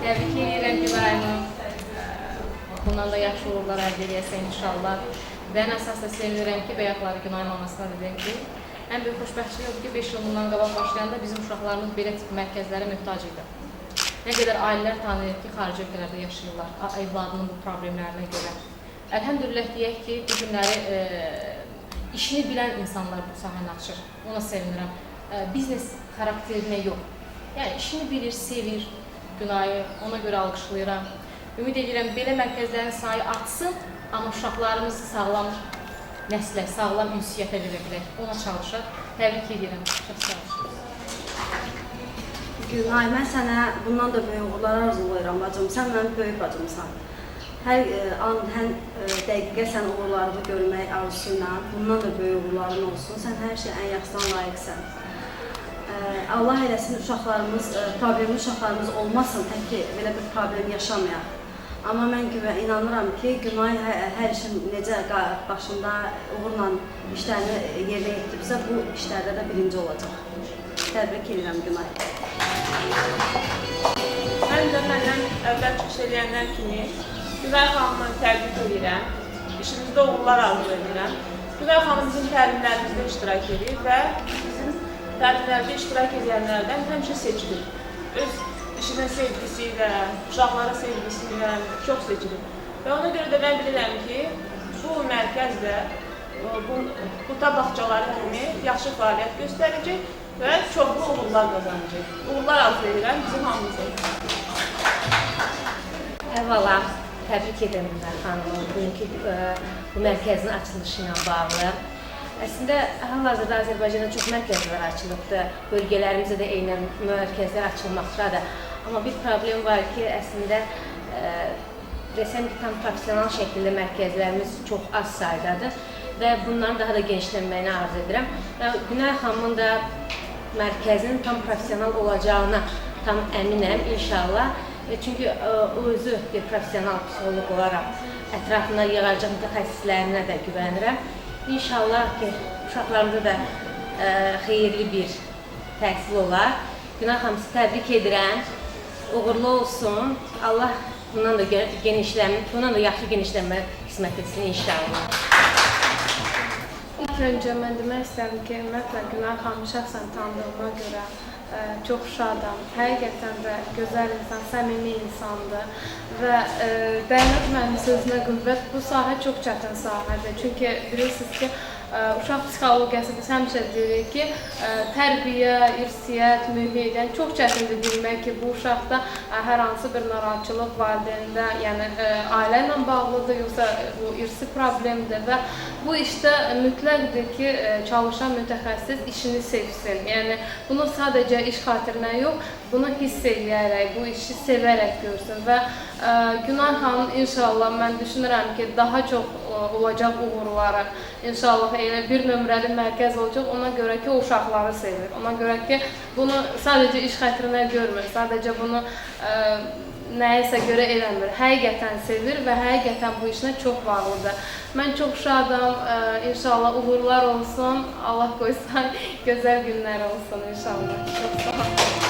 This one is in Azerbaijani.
Təbrik edirəm Gülayımı. Bundan da yaxşı uğurlar əldə edəsən inşallah. Və ən əsas da sevinirəm ki, bayaqları Günayın anasına dedim ki, ən böyük xoşbəxtçilik odur ki, 5 il bundan qabaq başlayanda bizim uşaqlarımız belə tip mərkəzlərə möhtac idi. Nə qədər ailələr tanıyır ki, xarici ölkələrdə yaşayırlar, evladının bu problemlərinə görə. Əlhəmdülillah deyək ki, bu günləri işini bilən insanlar bu sahəni açır. Ona sevinirəm. Biznes xarakterinə yox. Yəni, işini bilir, sevir Günayı, ona görə alqışlayıram. Ümid edirəm, belə mərkəzlərin sayı artsın, amma uşaqlarımızı sağlam nəslə, sağlam ünsiyyətə verə bilək. Ona çalışaq. Təbrik edirəm. Çox sağ olun. Günay, mən sənə bundan da böyük uğurlar arzulayıram bacım. Sən mənim böyük bacımsan. Hər an, hər dəqiqə sən uğurlarını görmək arzusuyla, bundan da böyük uğurların olsun. Sən hər şey ən yaxşıdan layiqsən. Allah eləsin uşaqlarımız, problemli uşaqlarımız olmasın, tək ki, belə bir problem yaşamayaq. Amma mən inanıram ki, Günay hər işin necə başında uğurla işlərini yerinə yetiribsə, bu işlərdə də birinci olacaq. Təbrik edirəm Günay. Mən də məndən əvvəl çıxış edənlər kimi Günay xanımı təbrik edirəm, işimizdə uğurlar arzu edirəm. Günay xanım bizim təlimlərimizdə iştirak edir və bizim təlimlərdə iştirak edənlərdən həmişə seçilir. Öz işinin sevgisi ilə, uşaqlara sevgisi ilə çox seçilir. Və ona görə də mən bilirəm ki, bu mərkəz də bu tabaqçaları kimi yaxşı fəaliyyət göstərəcək və çoxlu uğurlar qazanacaq. Uğurlar arzu edirəm bizim hamımıza. Əvvəla, təbrik edirəm Günay xanımı, bugünkü bu mərkəzin açılışı ilə bağlı. Əslində, hal-hazırda Azərbaycanda çox mərkəzlər açılıbdır, bölgələrimizdə də eynən mərkəzlər açılmaqdadır. Amma bir problem var ki, əslində, desəm ki, tam profesional şəkildə mərkəzlərimiz çox az saydadır və bunların daha da genişlənməyini arzu edirəm. Və Günay xanımın da mərkəzinin tam profesional olacağına tam əminəm, inşallah. Çünki o özü bir profesional psixoloq olaraq ətrafına yığacaq mütəxəssislərinə də güvənirəm. İnşallah ki, uşaqlarımıza da xeyirli bir təhsil olar. Günay xanım, sizi təbrik edirəm. Uğurlu olsun. Allah bundan da yaxşı genişlənmə qismət etsin inşallah. İlk öncə mən demək istəyirəm ki, ümumiyyətlə Günay xanımı şəxsən tanıdığıma görə çox şadam. Həqiqətən də gözəl insan, səmimi insandır və Bəyənət mənim sözünə qüvvət, bu sahə çox çətin sahədir. Çünki bilirsiniz ki, uşaq psixologiyası biz həmişə deyirik ki, tərbiyə, irsiyyət, mühit, yəni çox çətindir bilmək ki, bu uşaqda hər hansı bir narahatçılıq valideynində, yəni ailə ilə bağlıdır, yoxsa bu irsi problemdir və bu işdə mütləqdir ki, çalışan mütəxəssis işini sevsin. Yəni bunu sadəcə iş xatirinə yox, bunu hiss edərək, bu işi sevərək görsün və Günay xanım inşallah mən düşünürəm ki, daha çox olacaq uğurları. İnşallah elə bir nömrəli mərkəz olacaq, ona görə ki, o uşaqları sevir. Ona görə ki, bunu sadəcə iş xətrinə görmür, sadəcə bunu nəyəsə görə eləmir. Həqiqətən sevir və həqiqətən bu işinə çox bağlıdır. Mən çox şadam, inşallah uğurlar olsun, Allah qoysa gözəl günlər olsun inşallah. Çox sağ olun.